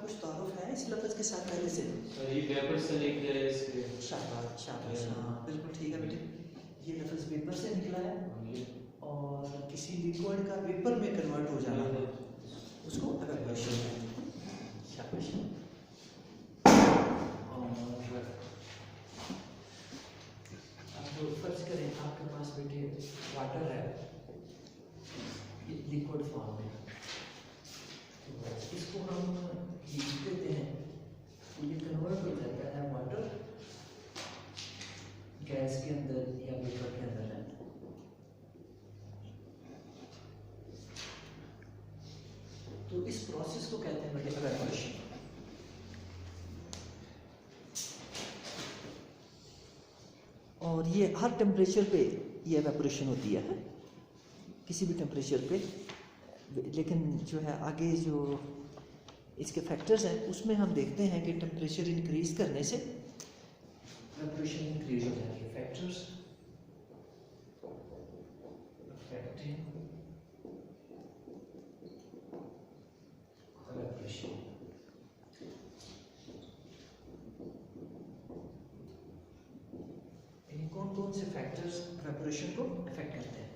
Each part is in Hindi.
कुछ तारुफ है इस लफ्ज़ के साथ पहले से? ये वेपर से लिख दिया है इसके। शाबाश शाबाश, हाँ बिल्कुल ठीक है बेटे। ये लफ्ज़ वेपर से निकला है और किसी लिक्विड का वेपर में कन्वर्ट हो जाना उसको एवेपोरेशन कहते हैं। शाबाश। और अब फर्ज करें आपके पास बेटे वाटर है लिक्विड फॉर्म में, तो इसको हम हीट देते हैं तो ये कन्वर्ट हो जाता है वाटर गैस के अंदर या वेपर के अंदर है। तो इस प्रोसेस को कहते हैं बेटे एवेपोरेशन। और ये हर टेम्परेचर पे ये एवेपोरेशन होती है किसी भी टेम्परेचर पे, लेकिन जो है आगे जो इसके फैक्टर्स हैं उसमें हम देखते हैं कि टेम्परेचर इंक्रीज करने से एवेपोरेशन इंक्रीज हो जाती है। Factors affecting evaporation. कौन कौन से फैक्टर्स एवेपोरेशन को अफेक्ट करते हैं?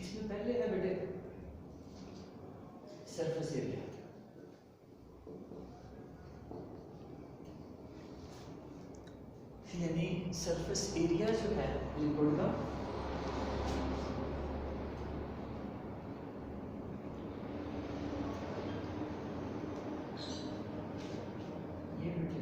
इसमें पहले है बेटे सरफेस एरिया। यानी सरफेस एरिया जो है लिक्विड का ये बेटे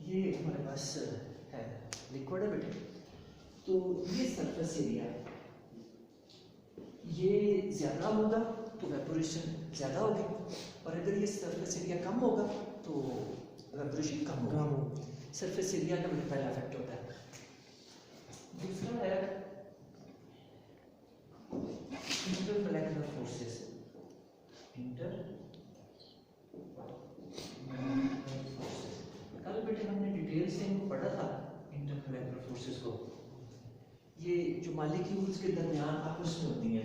ये हमारे पास है लिक्विड है बेटे। तो ये सरफेस एरिया ये ज़्यादा होगा तो एवेपोरेशन ज़्यादा होगी, और अगर ये सरफेस एरिया कम होगा तो एवेपोरेशन कम होगा। सरफेस एरिया का बेटे पहला इफेक्ट होता है। दूसरा है इंटरमोलेकुलर फोर्सेस। कल बेटे हमने डिटेल से इनको पढ़ा था इंटरमोलेकुलर फोर्सेस को। ये जो मॉलिक्यूल्स के दरमियान आपस में होती हैं।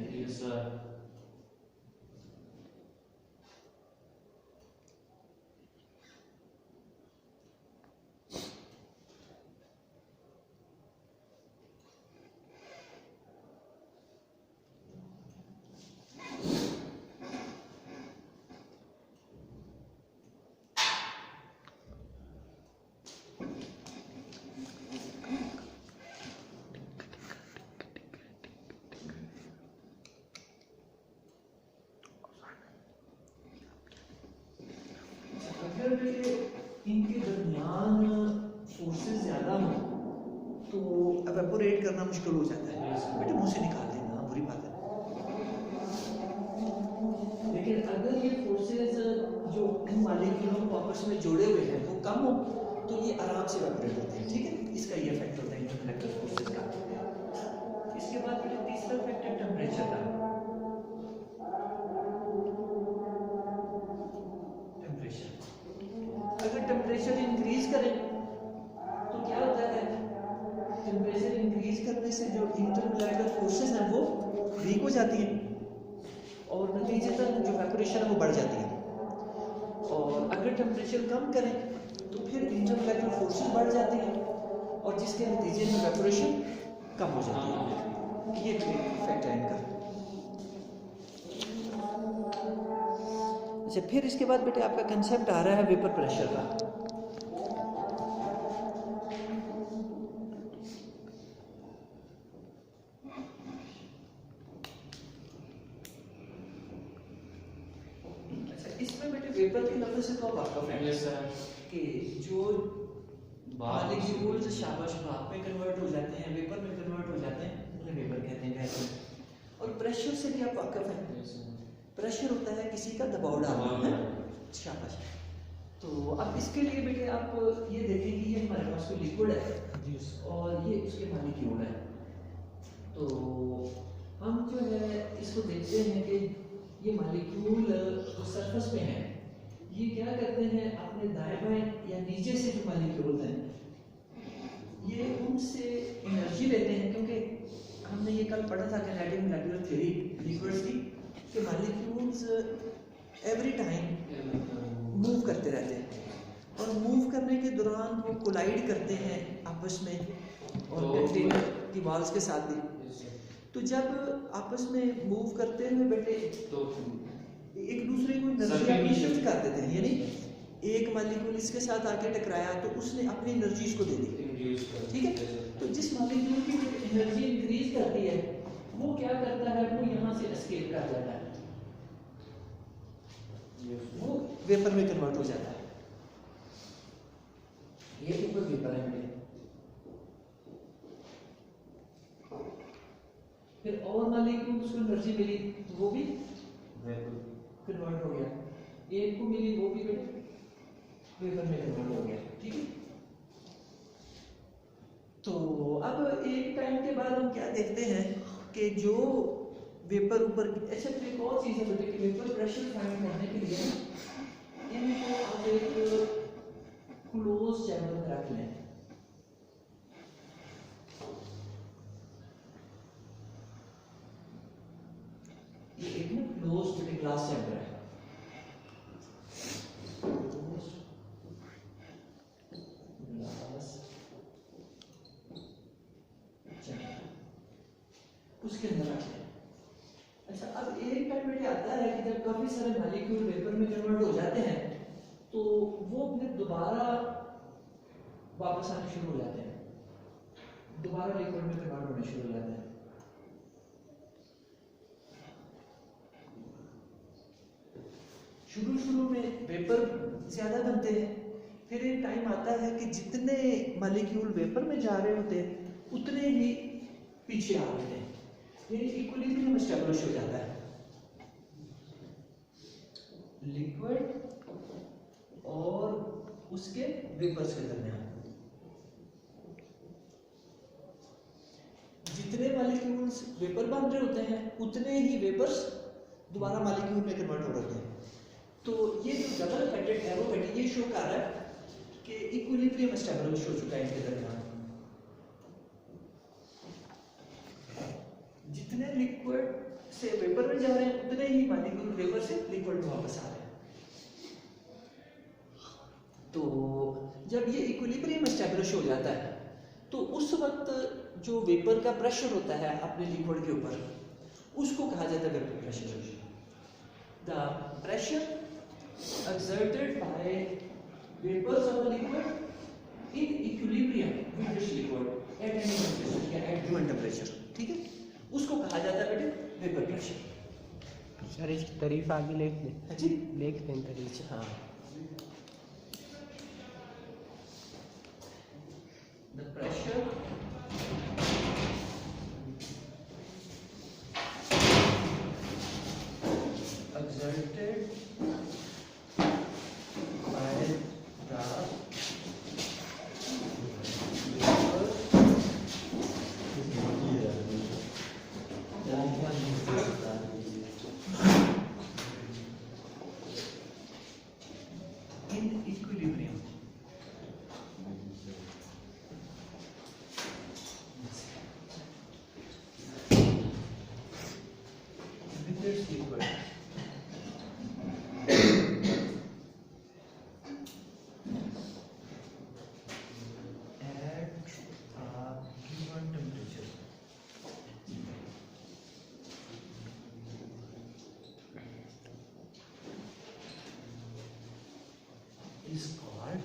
अगर बेटे इनके दरमियान फोर्सेस ज़्यादा हो तो एवेपोरेट करना मुश्किल हो जाता है। बेटे मुंह से निकाल देना बुरी बात है। लेकिन अगर ये फोर्सेस जो इन मॉलिक्यूलों को आपस में जोड़े हुए हैं वो कम हो तो ये आराम से एवेपोरेट होते हैं। ठीक है, इसका ये इफेक्ट होता है इंटरमोलेकुलर फोर्सेस का। इसके बाद बेटे तीसरा इफेक्ट है टेम्परेचर का। अगर टेम्परेचर इंक्रीज करें तो क्या होता है? टेम्परेचर इंक्रीज करने से जो इंटरमोलेकुलर फोर्सेस हैं वो वीक हो जाती हैं और नतीजतन जो एवेपोरेशन है वो बढ़ जाती है। और अगर टेम्परेचर कम करें तो फिर इंटरमोलेकुलर फोर्सेस बढ़ जाती हैं और जिसके नतीजे में एवेपोरेशन कम हो जाती है। ये इफेक्ट है इनका। अच्छा, फिर इसके बाद बेटे आपका कंसेप्ट आ रहा है वेपर प्रेशर का। अच्छा, इसमें बेटे वेपर के लफ्ज़ से तो आप वाक़िफ़ हैं कि जो मॉलिक्यूल्स शाबाश भाप में कन्वर्ट हो जाते हैं, वेपर में कन्वर्ट हो जाते हैं, उन्हें वेपर कहते हैं गैस में। और प्रेशर से भी आप वाक़िफ़ हैं। प्रेशर होता है किसी का दबाव डालना है। शाबाश। तो अब इसके लिए बेटे आप ये देखें कि ये हमारे पास कोई लिक्विड है और ये उसके मॉलिक्यूल है। तो हम जो है इसको देखते हैं कि ये मॉलिक्यूल जो सरफेस पे हैं ये क्या करते हैं, अपने दाएं बाएं या नीचे से जो मॉलिक्यूल हैं ये उनसे एनर्जी लेते हैं, क्योंकि हमने ये कल पढ़ा था काइनेटिक मॉलिक्यूलर थ्योरी लिक्विड्स की कि मॉलिक्यूल्स एवरी टाइम मूव करते रहते हैं और मूव करने के दौरान वो कोलाइड करते हैं आपस में और कंटेनर की वॉल्स के साथ भी। तो जब आपस में मूव करते हुए बेटे तो एक दूसरे को एनर्जी शिफ्ट कर देते हैं, यानी एक मॉलिक्यूल इसके साथ आके टकराया तो उसने अपनी एनर्जी इसको दे दी, ठीक है। तो जिस मॉलिक्यूल की एनर्जी इंक्रीज करती है वो क्या करता है, वो यहाँ से एस्केप कर जाता है, वो वेपर में कन्वर्ट हो जाता है। ये ऊपर वेपर है बेटे। फिर और मॉलिक्यूल उसको एनर्जी मिली तो वो भी कन्वर्ट हो गया, एक को मिली वो भी वेपर में कन्वर्ट हो गया, ठीक है। तो अब एक टाइम के बाद हम क्या देखते हैं कि जो वेपर ऊपर, अच्छा फिर एक और चीज़ है बेटे कि वेपर प्रेशर फाइंड करने के लिए इनको आप एक क्लोज चैम्बर में रख लें। ये एक ना क्लोज बेटे ग्लास चैम्बर है, उसके अंदर रखते हैं। अच्छा अब एक टाइम बेटे आता है कि जब काफी सारे मॉलिक्यूल वेपर में कन्वर्ट हो जाते हैं तो वो फिर दोबारा वापस आने शुरू हो जाते हैं, दोबारा लिक्विड में कन्वर्ट होने शुरू हो जाते हैं। शुरू में वेपर ज्यादा बनते हैं, फिर एक टाइम आता है कि जितने मॉलिक्यूल वेपर में जा रहे होते हैं उतने ही पीछे आ रहे हैं, यानी इक्विलिब्रियम एस्टैब्लिश हो जाता है लिक्विड और उसके वेपर्स के दरमियान। जितने मॉलिक्यूल्स वेपर बन रहे होते हैं उतने ही वेपर्स दोबारा मॉलिक्यूल में कन्वर्ट हो रहे हैं। तो ये जो डबल हेडेड एरो बेटे ये शो कर रहा है कि इक्विलिब्रियम एस्टैब्लिश हो चुका है इनके दरमियान। जितने लिक्विड से वेपर में जा रहे हैं उतने ही मॉलिक्यूल वेपर से लिक्विड में वापस आ रहे हैं। तो जब ये इक्विलिब्रियम एस्टैब्लिश हो जाता है तो उस वक्त जो वेपर का प्रेशर होता है अपने लिक्विड के ऊपर उसको कहा जाता है vapour pressure. The pressure exerted by vapors of the liquid in equilibrium with this liquid at any temperature या at given temperature, ठीक है, उसको कहा जाता है बेटे वेपर प्रेशर। सर इसकी तारीफ आगे लिख दें। जी लिख दें तारीफ। हाँ, the pressure exerted is called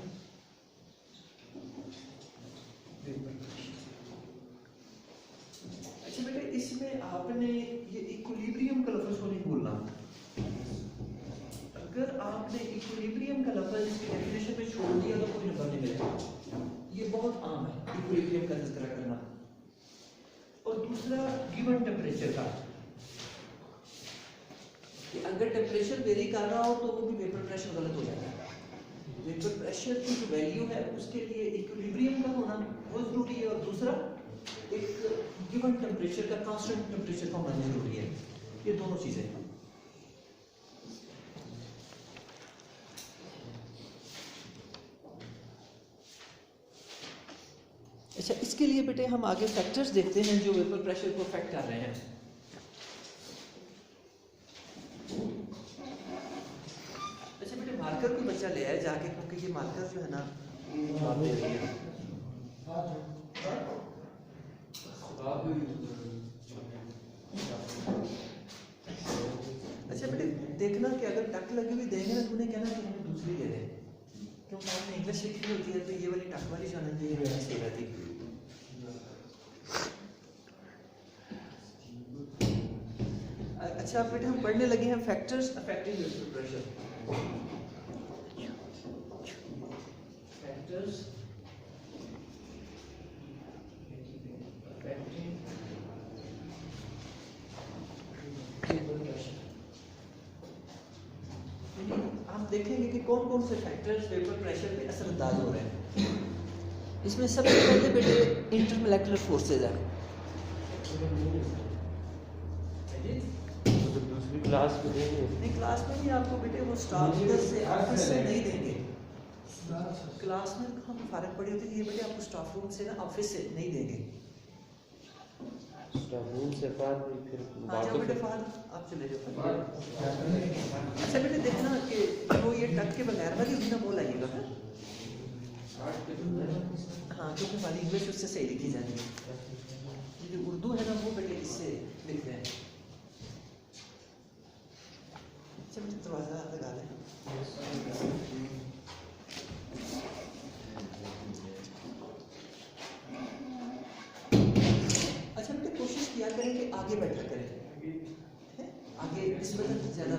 vapor pressure। अच्छा बेटे इसमें आपने ये इक्विलिब्रियम का लफ्ज को नहीं भूलना। अगर आपने इक्विलिब्रियम का लफ्ज इसकी डेफिनेशन में छोड़ दिया तो कोई नंबर नहीं मिलेगा। ये बहुत आम है इक्विलिब्रियम का तज़किरा करना। और दूसरा गिवन टेम्परेचर का, कि अगर टेम्परेचर वेरी कर रहा हो तो वो भी वेपर प्रेशर गलत हो जाता है। वेपर प्रेशर की जो वैल्यू है उसके लिए इक्विलिब्रियम का होना बहुत जरूरी है, और दूसरा एक गिवन टेम्परेचर का कांस्टेंट टेम्परेचर का होना जरूरी है। ये दोनों चीजें। अच्छा, इसके लिए बेटे हम आगे फैक्टर्स देखते हैं जो वेपर प्रेशर को अफेक्ट कर रहे हैं। अच्छा बेटे, मार्कर कोई बच्चा ले आए जाके, क्योंकि ये मार्कर जो है ना जवाब दे रही है। अच्छा बेटे, देखना कि अगर टक लगी हुई देंगे ना तो उन्हें कहना कि हमें दूसरी दे दें, क्योंकि आपने इंग्लिश लिखी होती है तो ये वाली टक वाली जो आना चाहिए मेरा सही रहती। अच्छा बेटे, हम पढ़ने लगे हैं factors affecting vapour pressure. Factors affecting vapour pressure. आप देखेंगे कि कौन कौन से फैक्टर्स वेपर प्रेशर पे असरअंदाज हो रहे हैं। इसमें सबसे पहले बेटे इंटरमोलेकुलर फोर्सेज है। दूसरी क्लास में देंगे। नहीं, क्लास में नहीं, आपको बेटे वो स्टाफ से ऑफिस से नहीं देंगे। क्लास में हम फर्क पड़ी होती है, ये बेटे आपको स्टाफ रूम से ना ऑफिस से नहीं देंगे। स्टाफ रूम से बाद फिर हाँ जाओ बेटे, फाद आप चले जाओ। अच्छा बेटे, देखना कि जो ये टक के बगैर वाली हुई ना वो लाइएगा। हाँ, क्योंकि हमारी इंग्लिश उससे सही लिखी जाती है। ये जो उर्दू है ना वो बेटे इससे लिख रहे हैं। अच्छा बेटे, दरवाजा लगा लें। अच्छा बेटे, कोशिश किया करें कि आगे बैठा करें, आगे इस वजह से ज्यादा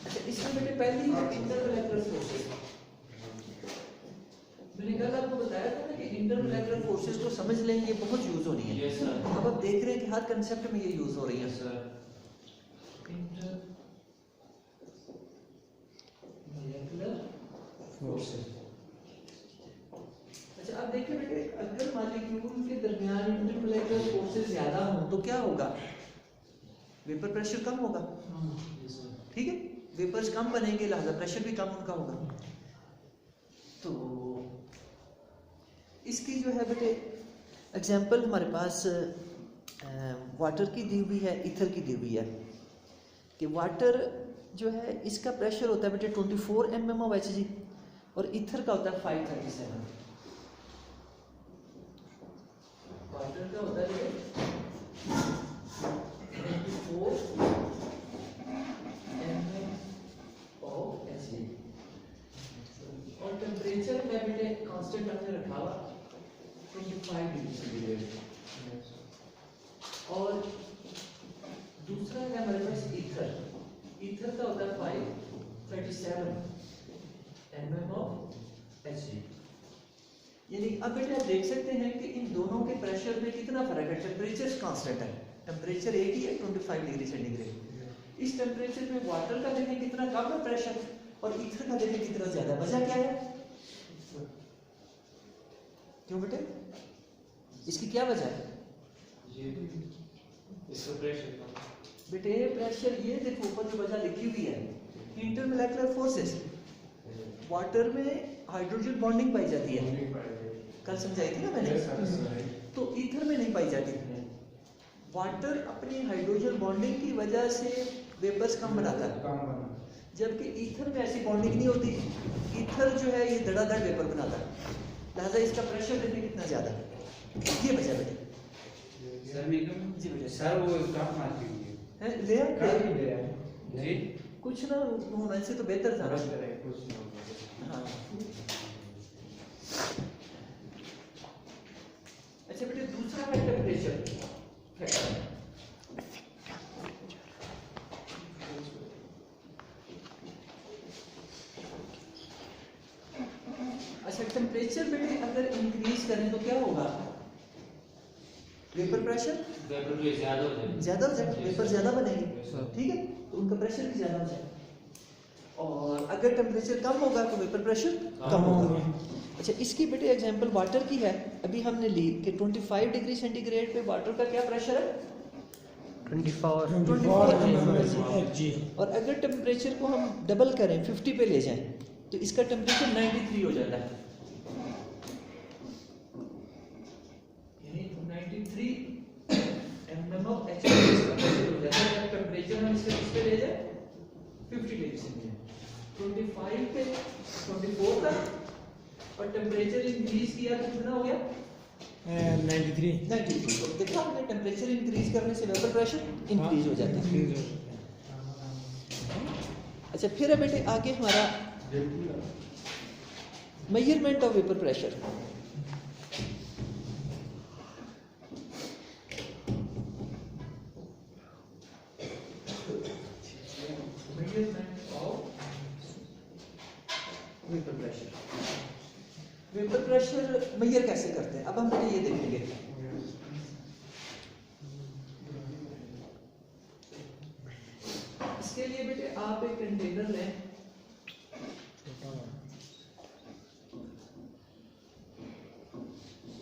अच्छा, इसमें बेटे पहले ही इंटरमोलेकुलर फोर्सेस, मैंने कल आपको बताया था ना कि इंटरमोलेकुलर फोर्सेस को समझ लें, ये बहुत यूज होनी है। Yes, sir. अब आप देख रहे हैं कि हर कंसेप्ट में ये यूज हो रही है। Yes, sir. इंटरमोलेकुलर फोर्सेस। अच्छा, अब देखिए बेटे, अगर मॉलिक्यूल के दरमियान इंटरमोलेकुलर फोर्सेस ज्यादा हों तो क्या होगा? वेपर प्रेशर कम होगा। Yes, sir. ठीक है, वेपर्स कम बनेंगे, लिहाजा प्रेशर भी कम उनका होगा। तो इसकी जो है बेटे एग्जांपल हमारे पास वाटर की दी हुई है, ईथर की दी हुई है कि वाटर जो है इसका प्रेशर होता है बेटे 24 mm of Hg और ईथर का होता है 537। वाटर का होता है 24 mm of Hg और टेम्परेचर में बेटे कांस्टेंट हमने रखा हुआ 25 डिग्री सेंटीग्रेड। और दूसरा है हमारे पास ईथर, ईथर का होता है 537 mm of Hg। यानी अब बेटे आप देख सकते हैं कि इन दोनों के प्रेशर में कितना फर्क है। टेम्परेचर कांस्टेंट है, टेम्परेचर एक ही है 25 डिग्री सेंटीग्रेड। इस टेम्परेचर में वाटर का देखें कितना कम है प्रेशर और ईथर का देखें कितना ज्यादा। वजह क्या है? क्यों बेटे, इसकी क्या वजह है? इसका प्रेशर बेटे प्रेशर ये देखो ऊपर जो वजह लिखी हुई है, इंटरमोलेकुलर फोर्सेस। वाटर में हाइड्रोजन बॉन्डिंग पाई जाती है, कल समझाई थी ना मैंने, तो ईथर में नहीं पाई जाती। वाटर अपनी हाइड्रोजन बॉन्डिंग की वजह से वेपर्स कम बनाता है, जबकि ईथर में ऐसी बॉन्डिंग नहीं होती। ईथर जो है ये धड़ाधड़ वेपर बनाता है, लिहाजा इसका प्रेशर देखिए कितना ज्यादा है। ये वजह बेटे। सर निगम जी बेटे। सर वो काम आती है ले जी कुछ ना होने से तो बेहतर था ना। कुछ हाँ। अच्छा बेटे, दूसरा है टेम्परेचर फैक्टर। अच्छा, टेम्परेचर बेटे अगर इंक्रीज करें तो क्या होगा? वेपर प्रेशर वेपर भी ज्यादा हो जाएगा। ज़्यादा हो जाएगा, वेपर ज़्यादा बनेगी, हाँ। ठीक है, तो उनका प्रेशर भी ज़्यादा हो जाएगा। और अगर टेम्परेचर कम होगा तो वेपर प्रेशर कम होगा। अच्छा, इसकी बेटे एग्जांपल वाटर की है, अभी हमने ली कि 25 डिग्री सेंटीग्रेड पे वाटर का क्या प्रेशर है, 24 जी। और अगर टेम्परेचर को हम डबल करें 50 पे ले जाएं तो इसका टेम्परेचर 93 हो जाता है, यानी 93 mm of H2 हो जाता है। टेम्परेचर हम इसका किस पे ले जाए 50 डिग्री सेंटीग्रेड, 25 पे 24 तक, और टेम्परेचर इंक्रीज किया तो कितना हो गया 93। तो देखा हमने टेम्परेचर इंक्रीज करने से वेपर प्रेशर इंक्रीज हो जाता है। अच्छा, फिर है बेटे आगे हमारा measurement of vapour pressure. Measurement of vapour pressure, vapour pressure measure कैसे करते हैं, अब हम ये देखेंगे। इसके लिए बेटे आप एक कंटेनर लें,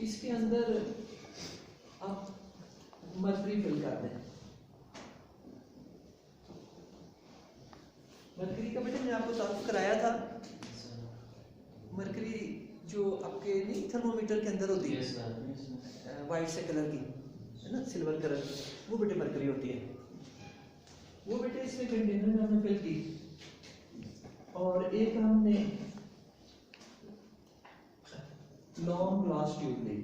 इसके अंदर आप मर्करी फिल कर दें। मर्करी का बेटे मैंने आपको तारुफ कराया था, मर्करी जो आपके नहीं थर्मोमीटर के अंदर होती है वाइट से कलर की, है ना, सिल्वर कलर, वो बेटे मर्करी होती है। वो बेटे इसमें कंटेनर में हमने फिल की, और एक हमने लॉन्ग ग्लास ट्यूब ली,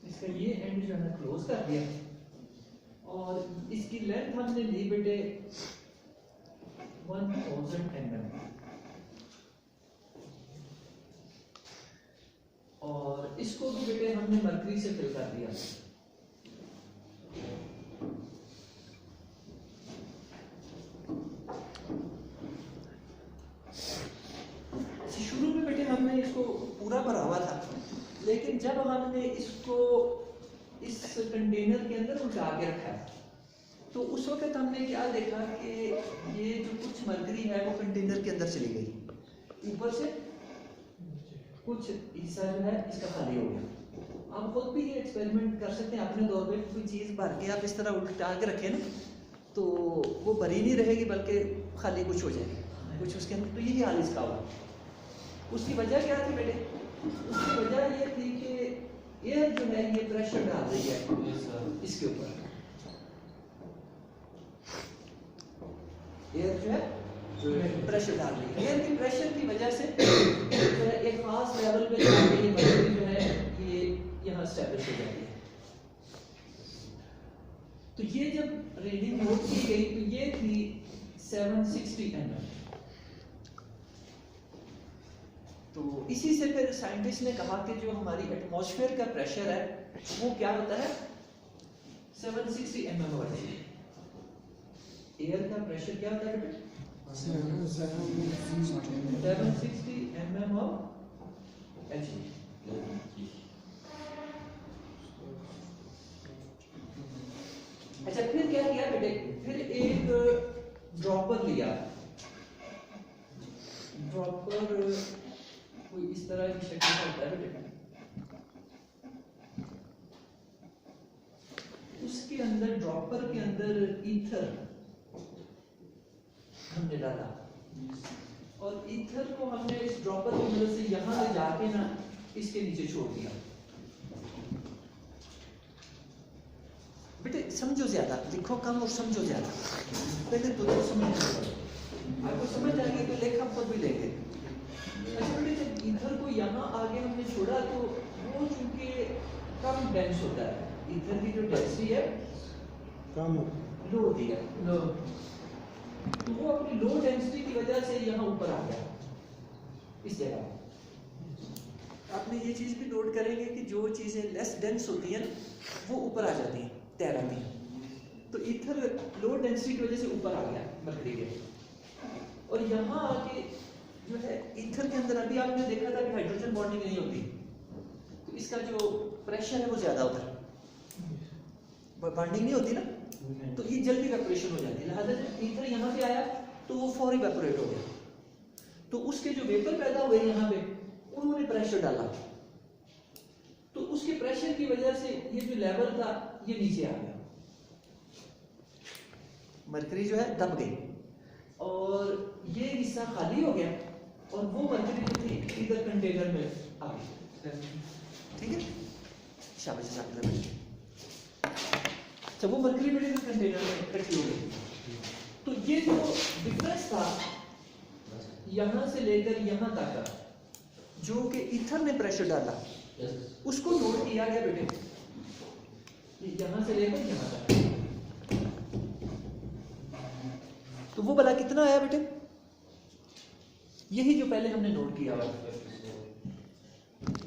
इसका ये एंड जो है क्लोज कर दिया, और इसकी लेंथ हमने ली बेटे 1000 mm, और इसको भी बेटे हमने मर्करी से फिल कर दिया। शुरू में बेटे हमने इसको पूरा भरा हुआ था, लेकिन जब हमने इसको इस कंटेनर के अंदर उठा के रखा है तो उस वक्त हमने क्या देखा कि ये जो कुछ मर्करी है वो कंटेनर के अंदर चली गई, ऊपर से कुछ हिस्सा जो है इसका खाली हो गया। आप खुद भी ये एक्सपेरिमेंट कर सकते हैं अपने दौर पे, कोई चीज़ भर के आप इस तरह उल्टा के रखें ना तो वो भरी नहीं रहेगी बल्कि खाली कुछ हो जाएगी कुछ उसके अंदर, तो यही हाल इसका हुआ। उसकी वजह क्या थी बेटे, उसकी वजह ये थी कि एयर जो है ये प्रेशर डाल रही है इसके ऊपर, एयर जो है प्रेशर डाल रही है, एयर की प्रेशर की वजह से जो है एक खास लेवल पे जाके ये मर्करी जो है ये यहाँ स्टैब्लिश हो जाती है। तो ये जब रीडिंग नोट की गई तो ये थी 760 mm। तो इसी से फिर साइंटिस्ट ने कहा कि जो हमारी एटमॉस्फेयर का प्रेशर है वो क्या होता है 760 mm होता है। एयर का प्रेशर क्या होता है बेटे 760 mm of Hg। अच्छा, फिर क्या किया बेटे, फिर एक ड्रॉपर लिया, ड्रॉपर कोई इस तरह की शक्ल का होता है बेटे, उसके अंदर ड्रॉपर के अंदर ईथर हमने डाला, और ईथर को हमने इस ड्रॉपर की मदद से यहां ले जाके ना इसके नीचे छोड़ दिया। बेटे समझो ज्यादा, लिखो कम और समझो ज्यादा, पहले तो समझ आपको समझ आ गई तो लेखा खुद भी लेंगे। अच्छा बेटे, जब ईथर को यहाँ आगे हमने छोड़ा तो वो चूंकि कम डेंस होता है, ईथर की जो डेंसिटी है कम लो होती है, लो, तो वो अपनी लो डेंसिटी की वजह से यहाँ ऊपर आ गया इस जगह। आपने ये चीज भी नोट करेंगे कि जो चीजें लेस डेंस होती हैं वो ऊपर आ जाती हैं, तैर आती हैं। तो ईथर लो डेंसिटी की वजह से ऊपर आ गया मर्करी के, और यहाँ आके जो है ईथर के अंदर अभी आपने देखा था कि हाइड्रोजन बॉन्डिंग नहीं होती, तो इसका जो प्रेशर है वो ज्यादा होता है, बॉन्डिंग नहीं होती ना, तो ये जल्दी वेपोरेशन हो जाती है। लिहाजा जब ईथर यहाँ पे आया तो वो फौरी वेपोरेट हो गया। तो उसके जो वेपर पैदा हुए यहाँ पे उन्होंने प्रेशर डाला, तो उसके प्रेशर की वजह से ये जो लेवल था ये नीचे आ गया, मरकरी जो है दब गई और ये हिस्सा खाली हो गया और वो मरकरी जो थी इधर कंटेनर में आ गई। ठीक है, शाबाश शाबाश। अच्छा, वो मरकरी बड़ी कंटेनर में इकट्ठी हो गई। तो ये जो डिफरेंस था यहां से लेकर यहां तक का, जो कि ईथर ने प्रेशर डाला, उसको नोट किया गया बेटे, यहां से लेकर यहां तक। तो वो भला कितना आया बेटे? यही जो पहले हमने नोट किया हुआ,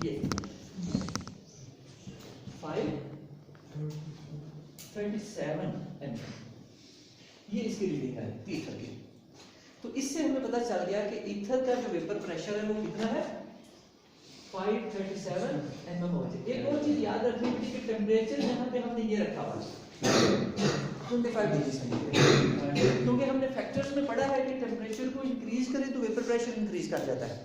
ये 537 mm, ये इसकी रीडिंग है ईथर की। तो इससे हमें पता चल गया कि ईथर का जो वेपर प्रेशर है वो कितना है, 537 mm। एक और चीज याद रखनी है कि टेम्परेचर यहाँ पे हमने ये रखा हुआ 25 डिग्री सेंटीग्रेड, क्योंकि हमने फैक्टर्स में पढ़ा है कि टेम्परेचर को इंक्रीज करें तो वेपर प्रेशर इंक्रीज कर जाता है,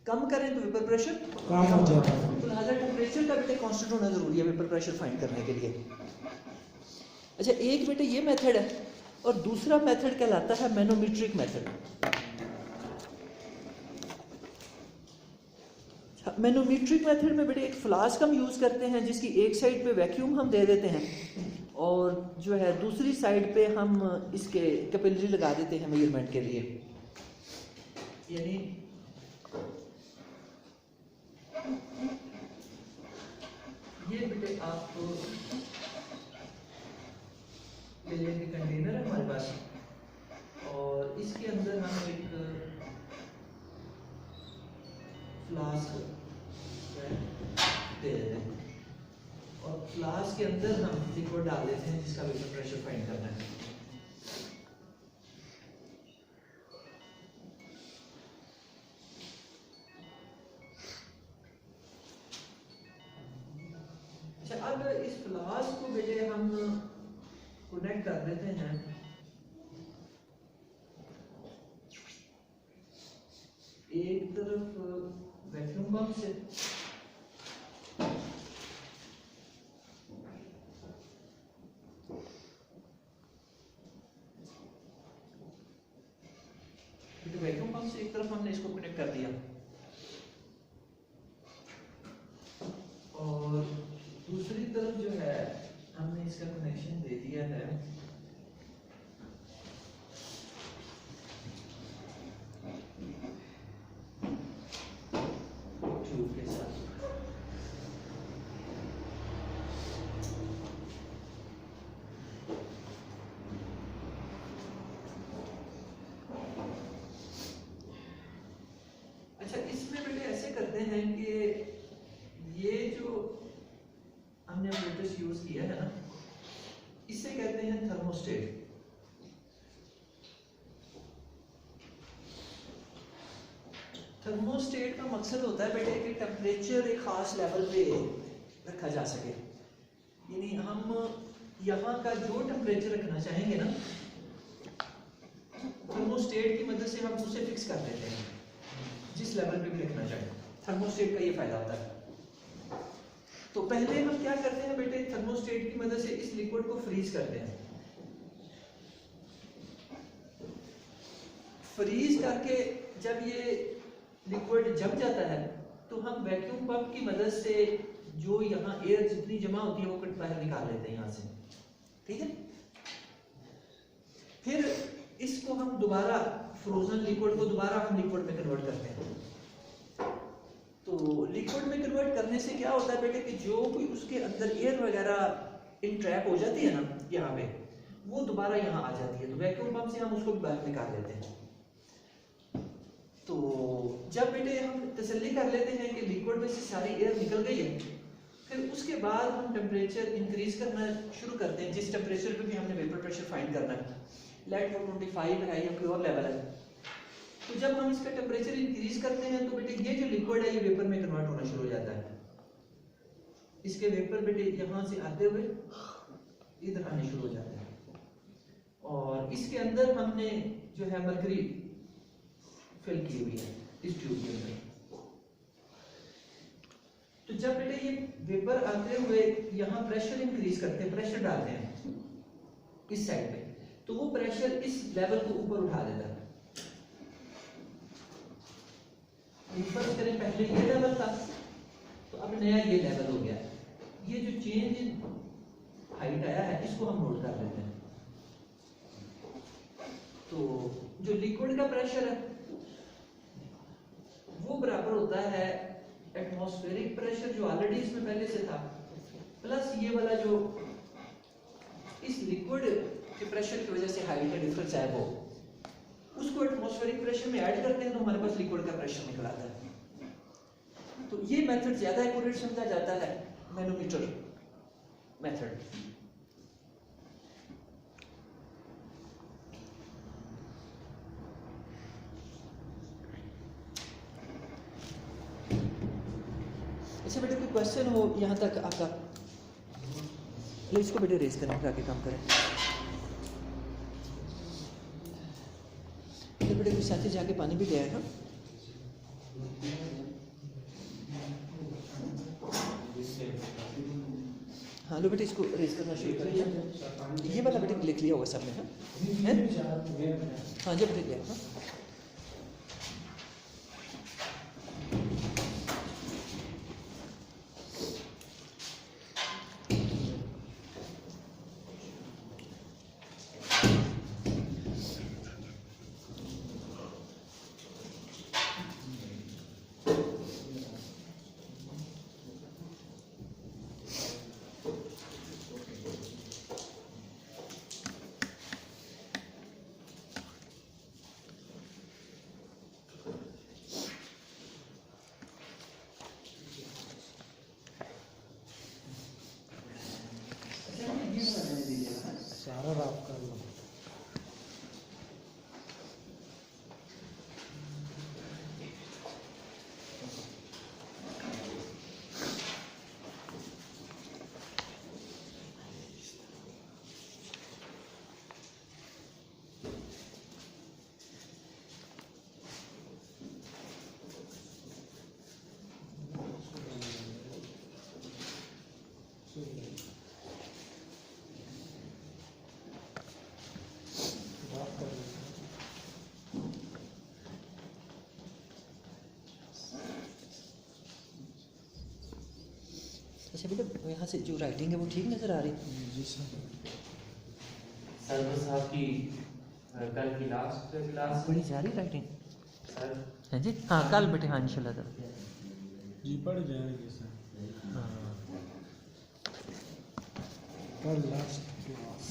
कम करें तो वेपर प्रेशर कम हो जाता है। तो लिहाजा टेम्परेचर का बेटे कांस्टेंट होना जरूरी है वेपर प्रेशर फाइंड करने के लिए। अच्छा, एक बेटे ये मेथड है और दूसरा मेथड कहलाता है मैनोमीट्रिक मेथड। मैनोमीट्रिक मेथड में बेटे एक फ्लास्क हम यूज करते हैं जिसकी एक साइड पे वैक्यूम हम दे देते हैं और जो है दूसरी साइड पे हम इसके कैपिलरी लगा देते हैं मेजरमेंट के लिए। यानी ये बेटे आपको ये कंटेनर है हमारे पास और इसके अंदर हम एक फ्लास्क दे देते हैं और फ्लास्क के अंदर हम लिक्विड डाल देते हैं जिसका वेपर प्रेशर फाइंड करना है। अच्छा, अब इस फ्लास्क को बेटे हम कनेक्ट कर देते हैं एक तरफ वैक्यूम पंप से वैक्यूम पंप से एक तरफ हमने इसको कनेक्ट कर दिया और दूसरी तरफ जो है हमने इसका कनेक्शन दे दिया है ट्यूब के साथ। अच्छा, इसमें बेटे ऐसे करते हैं कि ये जो हमने एपरेटस यूज किया है ना, इसे कहते हैं थर्मोस्टेट। थर्मोस्टेट का मकसद होता है बेटे कि टेम्परेचर एक खास लेवल पे रखा जा सके, यानी हम यहाँ का जो टेम्परेचर रखना चाहेंगे ना, थर्मोस्टेट की मदद से हम उसे फिक्स कर देते हैं जिस लेवल पे भी रखना चाहें। थर्मोस्टेट का ये फायदा होता है। तो पहले हम क्या करते हैं बेटे, थर्मोस्टेट की मदद से इस लिक्विड को फ्रीज करते हैं। फ्रीज करके जब ये लिक्विड जम जाता है तो हम वैक्यूम पंप की मदद से जो यहाँ एयर जितनी जमा होती है वो बाहर निकाल लेते हैं यहाँ से। ठीक है, फिर इसको हम दोबारा फ्रोजन लिक्विड को दोबारा हम लिक्विड में कन्वर्ट करते हैं। तो लिक्विड में कन्वर्ट करने से क्या होता है बेटे कि जो भी उसके अंदर एयर वगैरह इंट्रैप हो जाती है ना यहाँ पे, वो दोबारा यहाँ आ जाती है। तो वैक्यूम पंप से हम उसको बाहर निकाल लेते हैं। तो जब बेटे हम तसल्ली कर लेते हैं कि लिक्विड में से सारी एयर निकल गई है, फिर उसके बाद हम टेम्परेचर इंक्रीज करना शुरू करते हैं जिस टेम्परेचर पे भी हमने वेपर प्रेशर फाइंड करना है। लेट वो 25 है या कोई और लेवल है, तो जब हम इसका टेम्परेचर इंक्रीज करते हैं तो बेटे ये जो लिक्विड है ये वेपर में कन्वर्ट होना शुरू हो जाता है। इसके वेपर बेटे यहाँ से आते हुए इधर आने शुरू हो जाते हैं और इसके अंदर हमने जो है मरकरी फिल की हुई है इस ट्यूब के अंदर। तो जब बेटे ये वेपर आते हुए यहाँ प्रेशर इंक्रीज करते हैं, प्रेशर डालते हैं इस साइड पे, तो वो प्रेशर इस लेवल को ऊपर उठा देता है। ऊपर करें पहले ये लेवल था तो अब नया ये लेवल हो गया। ये जो चेंज इन हाइट आया है इसको हम नोट कर लेते हैं। तो जो लिक्विड का प्रेशर है वो बराबर होता है एटमॉस्फेरिक प्रेशर जो ऑलरेडी इसमें पहले से था, प्लस ये वाला जो इस लिक्विड के प्रेशर की वजह से हाइट का डिफरेंस है वो, उसको एटमॉस्फेरिक प्रेशर में ऐड करते हैं तो हमारे पास लिक्विड का प्रेशर निकल आता है। तो ये मेथड ज्यादा एक्यूरेट समझा जाता है मैनोमीटर मेथड। अच्छा बेटे कोई क्वेश्चन हो यहाँ तक आपका? ले इसको बेटे रेस करें फिर आगे काम करें। तो बेटे कोई साथी जाके पानी भी ले आएगा। हाँ लो बेटे इसको रेस करना शुरू करें। ये वाला बेटे लिख लिया होगा सबने, है? हाँ जी बेटे लिया। सारा रात कर लो। अच्छा बेटा यहाँ से जो राइटिंग है वो ठीक नज़र आ रही? जी सर। सर बस आपकी कल की लास्ट क्लास बड़ी जा रही राइटिंग सर। है जी? हाँ कल बेटे, हाँ इंशाल्लाह तक जी पढ़ जाएंगे सर। हाँ कल लास्ट क्लास।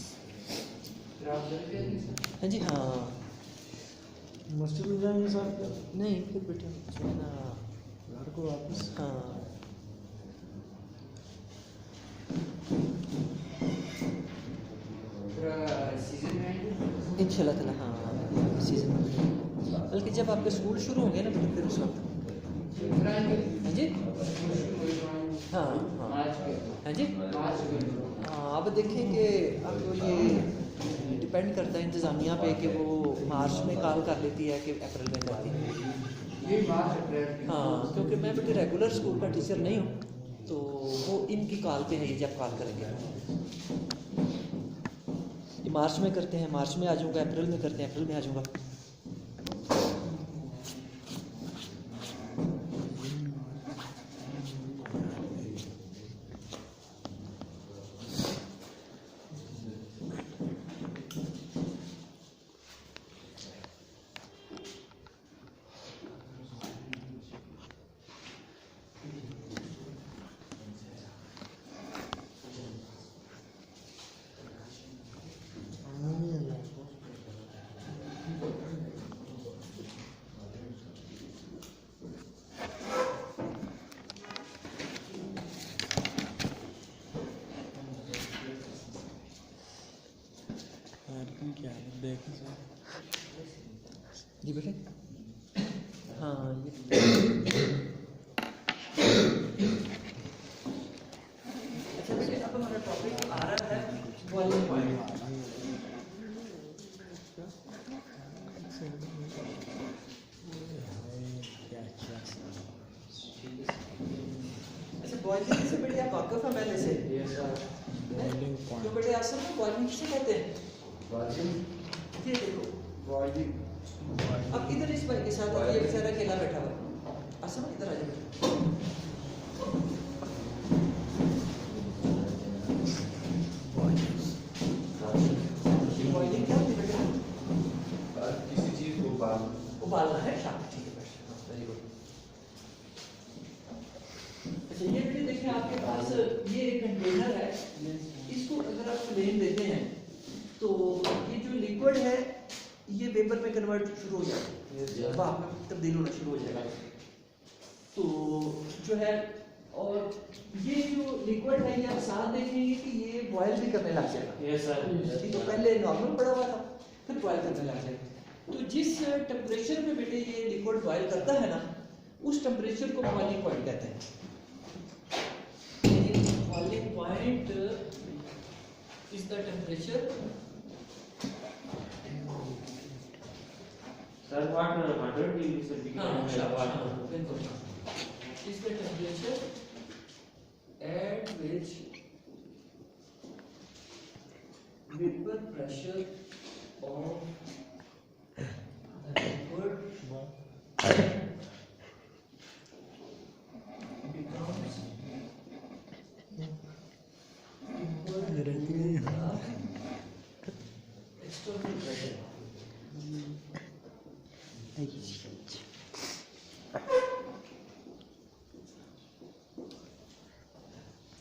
फिर आप चले जाएंगे सर? हाँ जी हाँ। मस्जिद में जाएंगे सर? नहीं फिर बेटे जो है ना घर को वापस। हाँ सीजन में आएंगे इंशाल्लाह ताला। हाँ सीजन में, बल्कि जब आपके स्कूल शुरू होंगे ना बेटे फिर उस वक्त। फिर आएंगे। हाँ जी हाँ हाँ मार्च के हाँ जी मार्च के हाँ। अब देखें कि अब ये डिपेंड करता है इंतज़ामिया पे कि वो मार्च में कॉल कर लेती है कि अप्रैल में करती है। ये मार्च अप्रैल। हाँ क्योंकि मैं बेटे रेगुलर स्कूल का टीचर नहीं हूँ तो वो इनकी कॉल पे है, ये जब कॉल करेंगे। ये मार्च में करते हैं मार्च में आ जाऊँगा, अप्रैल में करते हैं अप्रैल में आ जाऊँगा। क्या है देखें सर। जी बेटे हाँ ये अच्छा बेटे, अब हमारा टॉपिक आ रहा है बॉइलिंग पॉइंट। अच्छा बॉइलिंग से बेटे आप वाकिफ हैं पहले से? Yes sir. बॉइलिंग तो पॉइंट बेटे असल में बॉइलिंग किसे कहते हैं? वॉल्यूम ये देखो, वॉल्यूम अब इधर इस भाई के साथ ये बेचारा अकेला बैठा हुआ है। असल में इधर आ जाओ बेटा। बॉइलिंग क्या होती है बेटा? किसी चीज को उबालना है, शाबाश, ठीक है बेटा, वेरी गुड। अच्छा ये बेटे देखिए आपके पास ये एक कंटेनर है, इसको अगर आप प्लेन देते हैं तो ये जो लिक्विड है ये वेपर में कन्वर्ट शुरू हो जाएगा, भाप में तब्दील होना शुरू हो जाएगा। तो जो है, और ये जो लिक्विड है ये आप साथ देखेंगे कि ये बॉयल भी करने लग जाएगा। Yes sir. ये तो पहले नॉर्मल पड़ा हुआ था, फिर बॉयल करने लग जाएगा। तो जिस टेम्परेचर पे बेटे ये लिक्विड बॉयल करता है ना, उस टेम्परेचर को बॉइलिंग पॉइंट कहते हैं। Boiling point is the temperature sir what 100 degree centigrade is the temperature at which vapor pressure of the liquid becomes equal to the external pressure.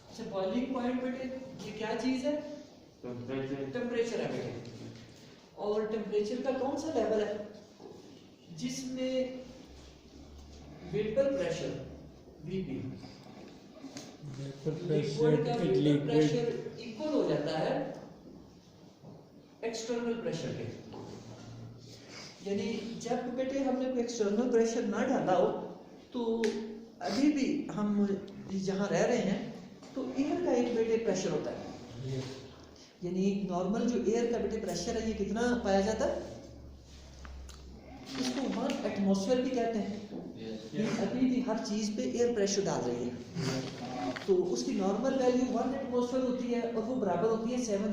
अच्छा बॉइलिंग पॉइंट बेटे ये क्या चीज है? टेम्परेचर है बेटे। और टेम्परेचर का कौन सा लेवल है जिसमें वेपर प्रेशर वीपी लिक्विड का वेपर प्रेशर इक्वल हो जाता है एक्सटर्नल प्रेशर के। यानी जब बेटे हमने कोई एक्सटर्नल प्रेशर ना डाला हो तो अभी भी हम जहाँ रह रहे हैं तो एयर का एक बेटे प्रेशर होता है। यानी नॉर्मल जो एयर का बेटे प्रेशर है ये कितना पाया जाता है? इसको 1 एटमॉस्फेयर भी कहते हैं। ये अभी भी हर चीज पे एयर प्रेशर डाल रही है, तो उसकी नॉर्मल वैल्यू 1 एटमॉस्फेयर होती है और वो बराबर होती है 7